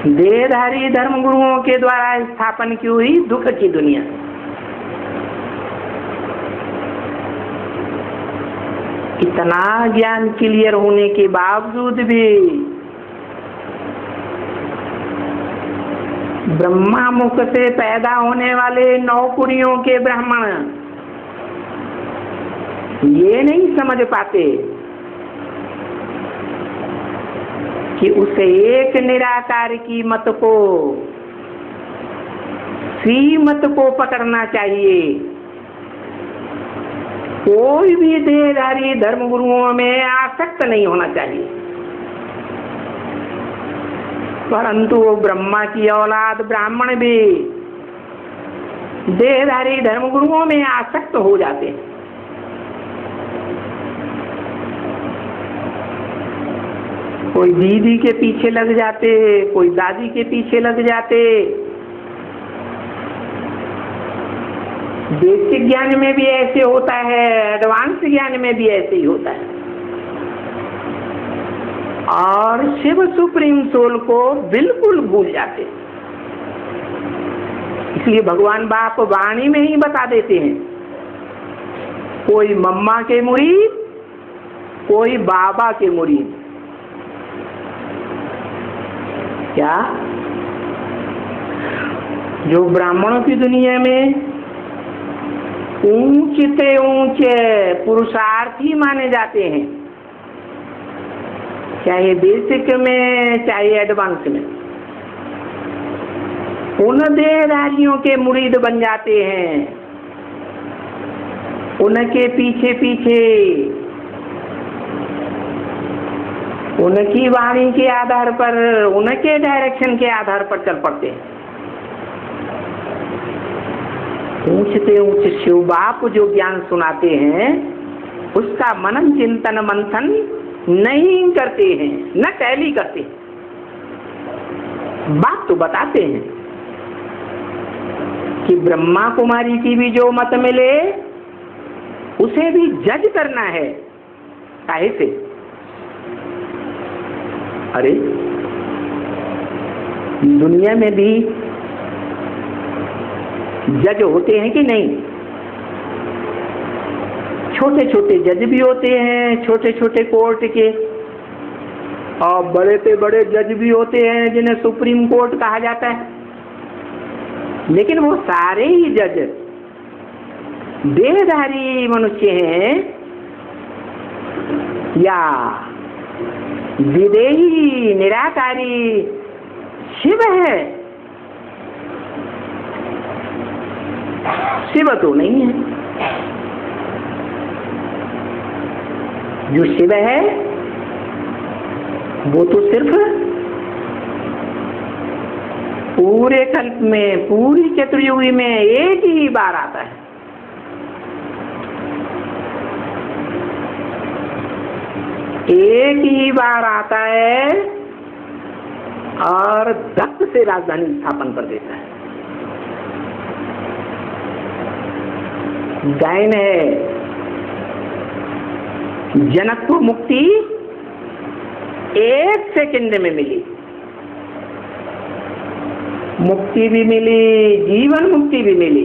देहधारी धर्म गुरुओं के द्वारा स्थापन की हुई दुख की दुनिया। इतना ज्ञान क्लियर होने के बावजूद भी ब्रह्मा मुख से पैदा होने वाले नौकुरियों के ब्राह्मण ये नहीं समझ पाते कि उस एक निराकार की मत को, श्रीमत को पकड़ना चाहिए। कोई भी देहधारी धर्म गुरुओं में आसक्त नहीं होना चाहिए, परंतु वो ब्रह्मा की औलाद ब्राह्मण भी देहधारी धर्म गुरुओं में आसक्त हो जाते हैं। कोई दीदी के पीछे लग जाते, कोई दादी के पीछे लग जाते। बेसिक ज्ञान में भी ऐसे होता है, एडवांस ज्ञान में भी ऐसे ही होता है। और शिव सुप्रीम सोल को बिल्कुल भूल जाते। इसलिए भगवान बाप वाणी में ही बता देते हैं, कोई मम्मा के मुरीद, कोई बाबा के मुरीद। क्या? जो ब्राह्मणों की दुनिया में ऊंचे ऊंचे पुरुषार्थी माने जाते हैं, चाहे बेसिक में चाहे एडवांस में, उन देहधारियों के मुरीद बन जाते हैं। उनके पीछे पीछे उनकी वाणी के आधार पर, उनके डायरेक्शन के आधार पर चल पड़ते हैं। ऊंचते ऊंचे शिव बाप जो ज्ञान सुनाते हैं उसका मनन चिंतन मंथन नहीं करते हैं, न टैली करते हैं। बात तो बताते हैं कि ब्रह्मा कुमारी की भी जो मत मिले उसे भी जज करना है। काहे से? अरे दुनिया में भी जज होते हैं कि नहीं? छोटे छोटे जज भी होते हैं, छोटे छोटे कोर्ट के, और बड़े से बड़े जज भी होते हैं जिन्हें सुप्रीम कोर्ट कहा जाता है। लेकिन वो सारे ही जज देहधारी मनुष्य हैं या विदेही निराकारी शिव है? शिव तो नहीं है। जो शिव है वो तो सिर्फ पूरे कल्प में, पूरी चतुर्युगी में एक ही बार आता है। एक ही बार आता है और दत्त से राजधानी स्थापन कर देता है। गायन है जनक को मुक्ति 1 सेकंड में मिली, मुक्ति भी मिली, जीवन मुक्ति भी मिली।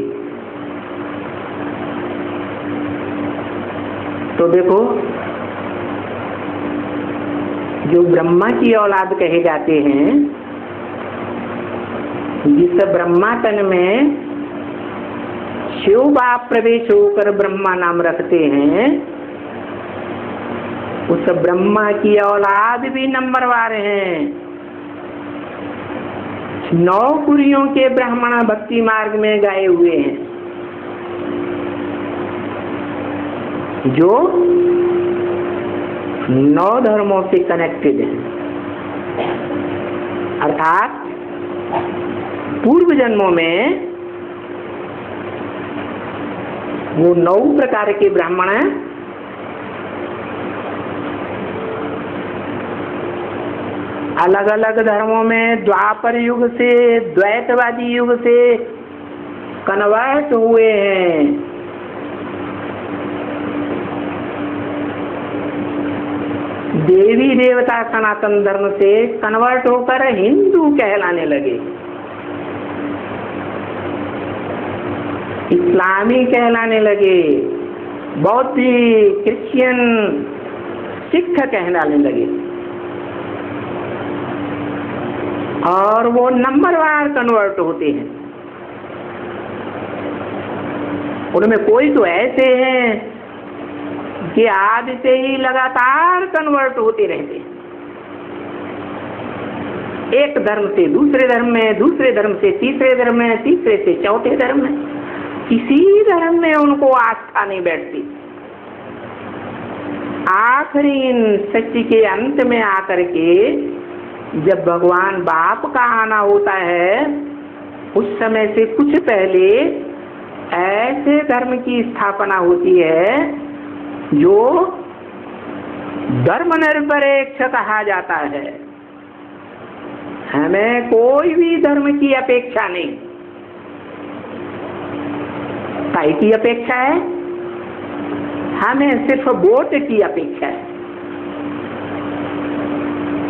तो देखो, जो ब्रह्मा की औलाद कहे जाते हैं, जिस ब्रह्मा तन में शिव बाप प्रवेश होकर ब्रह्मा नाम रखते हैं, उस ब्रह्मा की औलाद भी नंबरवार हैं। 9 कुरियों के ब्राह्मण भक्ति मार्ग में गाए हुए हैं, जो 9 धर्मों से कनेक्टेड हैं। अर्थात पूर्व जन्मों में वो 9 प्रकार के ब्राह्मण अलग अलग धर्मों में द्वापर युग से, द्वैतवादी युग से कन्वर्ट हुए हैं। देवी देवता सनातन धर्म से कन्वर्ट होकर हिंदू कहलाने लगे, इस्लामी कहलाने लगे, बौद्ध, क्रिश्चियन, सिख कहलाने लगे। और वो नंबरवार कन्वर्ट होते हैं। उनमें कोई तो ऐसे हैं कि आदि से ही लगातार कन्वर्ट होते रहते हैं, एक धर्म से दूसरे धर्म में, दूसरे धर्म से तीसरे धर्म में, तीसरे से चौथे धर्म में। किसी धर्म में उनको आस्था नहीं बैठती। आखिरी सृष्टि के अंत में आकर के जब भगवान बाप का आना होता है, उस समय से कुछ पहले ऐसे धर्म की स्थापना होती है जो धर्मनिरपेक्ष कहा जाता है। हमें कोई भी धर्म की अपेक्षा नहीं। काय की अपेक्षा है? हमें सिर्फ वोट की अपेक्षा है।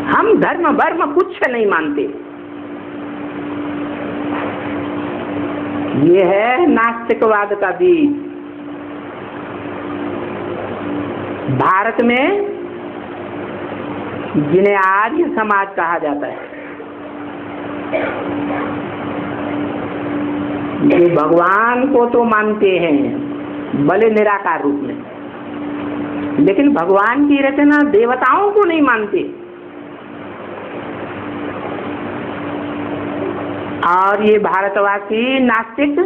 हम धर्म वर्म कुछ नहीं मानते। ये है नास्तिकवाद का बीज। भारत में जिन्हें आर्य समाज कहा जाता है, ये भगवान को तो मानते हैं भले निराकार रूप में, लेकिन भगवान की रचना देवताओं को नहीं मानते। और ये भारतवासी नास्तिक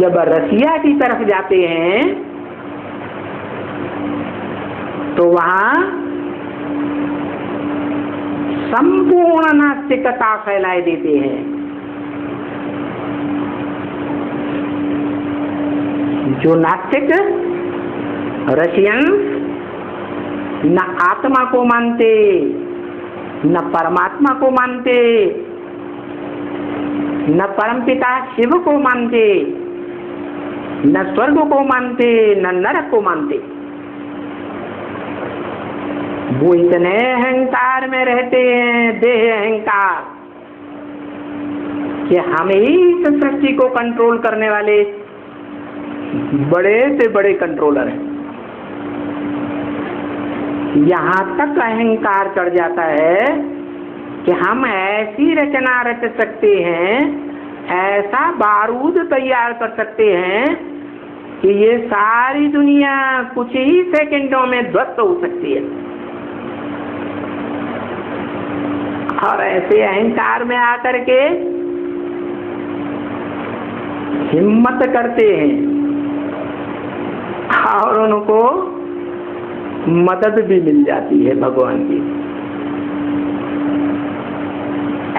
जब रसिया की तरफ जाते हैं तो वहां संपूर्ण नास्तिकता फैलाए देते हैं। जो नास्तिक रशियन न आत्मा को मानते, न परमात्मा को मानते, न परमपिता शिव को मानते, न स्वर्ग को मानते, न नरक को मानते। वो इतने अहंकार में रहते हैं, देह अहंकार, कि हम ही इस सृष्टि को कंट्रोल करने वाले, बड़े से बड़े कंट्रोलर हैं। यहाँ तक अहंकार चढ़ जाता है कि हम ऐसी रचना रच सकते हैं, ऐसा बारूद तैयार कर सकते हैं कि ये सारी दुनिया कुछ ही सेकंडों में ध्वस्त हो सकती है। और ऐसे अहंकार में आकर के हिम्मत करते हैं और उनको मदद भी मिल जाती है भगवान की।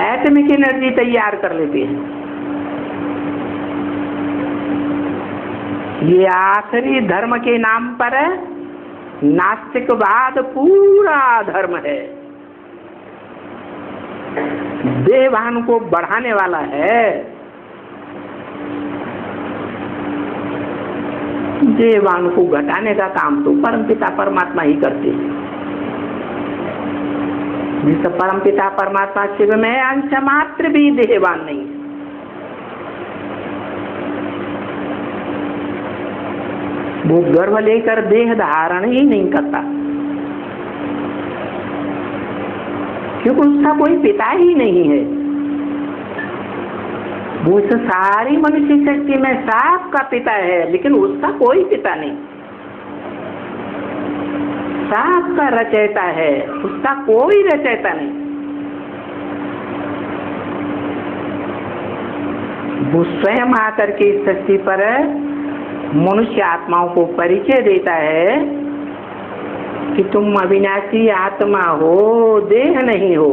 एटमिक एनर्जी तैयार कर लेते हैं। ये आखिरी धर्म के नाम पर नास्तिकवाद पूरा धर्म है, देहभान को बढ़ाने वाला है। देहभान को घटाने का काम तो परमपिता परमात्मा ही करते हैं। जिस परमपिता परमात्मा शिव में अंश मात्र भी देहवान नहीं, वो गर्भ लेकर देह धारण ही नहीं करता, क्योंकि उसका कोई पिता ही नहीं है। वो उस सारी मनुष्य शक्ति में सबका पिता है, लेकिन उसका कोई पिता नहीं। सबका रचयिता है, उसका कोई रचयिता नहीं। वो स्वयं आकर के इस सृष्टि पर मनुष्य आत्माओं को परिचय देता है कि तुम अविनाशी आत्मा हो, देह नहीं हो।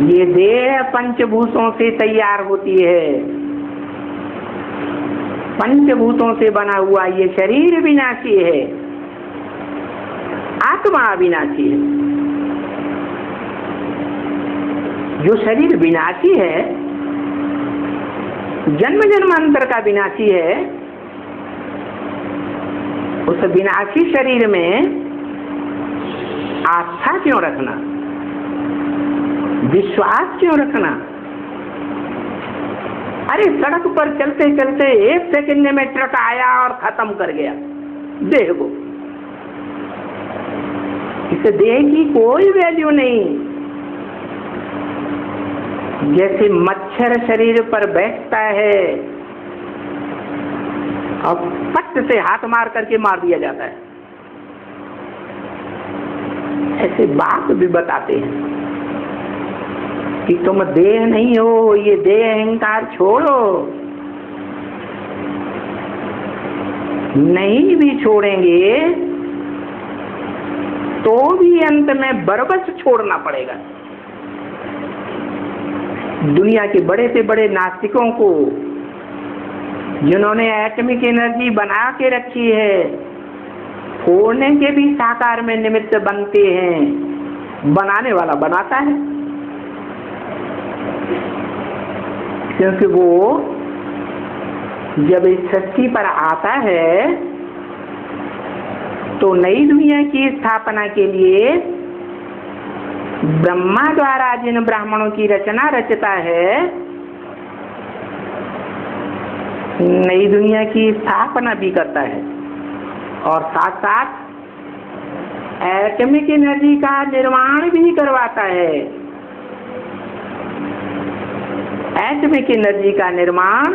ये देह पंचभूतों से तैयार होती है, पंचभूतों से बना हुआ ये शरीर विनाशी है, आत्मा अविनाशी है। जो शरीर विनाशी है, जन्म जन्मांतर का विनाशी है, उस विनाशी शरीर में आस्था क्यों रखना, विश्वास क्यों रखना? अरे सड़क पर चलते चलते एक सेकंड में ट्रक आया और खत्म कर गया देह को। इस देह की कोई वैल्यू नहीं। जैसे मच्छर शरीर पर बैठता है और फट से हाथ मार करके मार दिया जाता है, ऐसे बात भी बताते हैं कि तुम देह नहीं हो, ये देह अहंकार छोड़ो। नहीं भी छोड़ेंगे तो भी अंत में बरबस छोड़ना पड़ेगा। दुनिया के बड़े से बड़े नास्तिकों को, जिन्होंने एटमिक एनर्जी बना के रखी है, फोड़ने के भी साकार में निमित्त बनते हैं। बनाने वाला बनाता है, क्योंकि वो जब इस सृष्टि पर आता है तो नई दुनिया की स्थापना के लिए ब्रह्मा द्वारा जिन ब्राह्मणों की रचना रचता है, नई दुनिया की स्थापना भी करता है और साथ साथ एटमिक एनर्जी का निर्माण भी करवाता है। एटमिक एनर्जी का निर्माण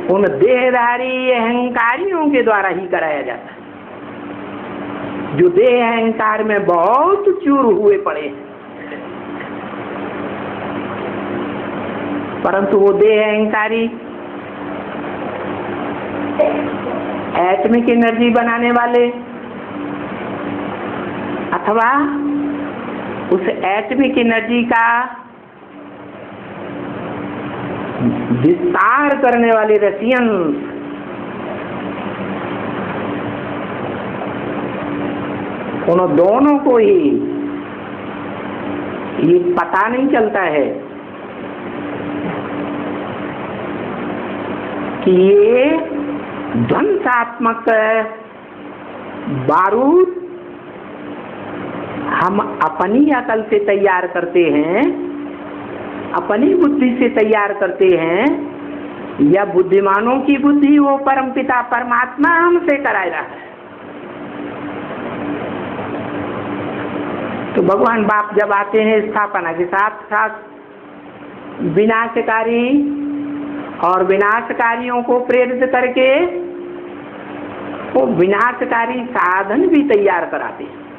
उन देहधारी अहंकारियों के द्वारा ही कराया जाता है, जो देह अहंकार में बहुत चूर हुए पड़े हैं। परंतु वो देह अहंकारी एटमिक एनर्जी बनाने वाले अथवा उस एटमिक एनर्जी का विस्तार करने वाले रसियन, उन दोनों को ही ये पता नहीं चलता है कि ये ध्वंसात्मक बारूद हम अपनी अकल से तैयार करते हैं, अपनी बुद्धि से तैयार करते हैं, या बुद्धिमानों की बुद्धि वो परमपिता परमात्मा हमसे कराएगा। तो भगवान बाप जब आते हैं स्थापना के साथ साथ विनाशकारी और विनाशकारियों को प्रेरित करके वो विनाशकारी साधन भी तैयार कराते हैं।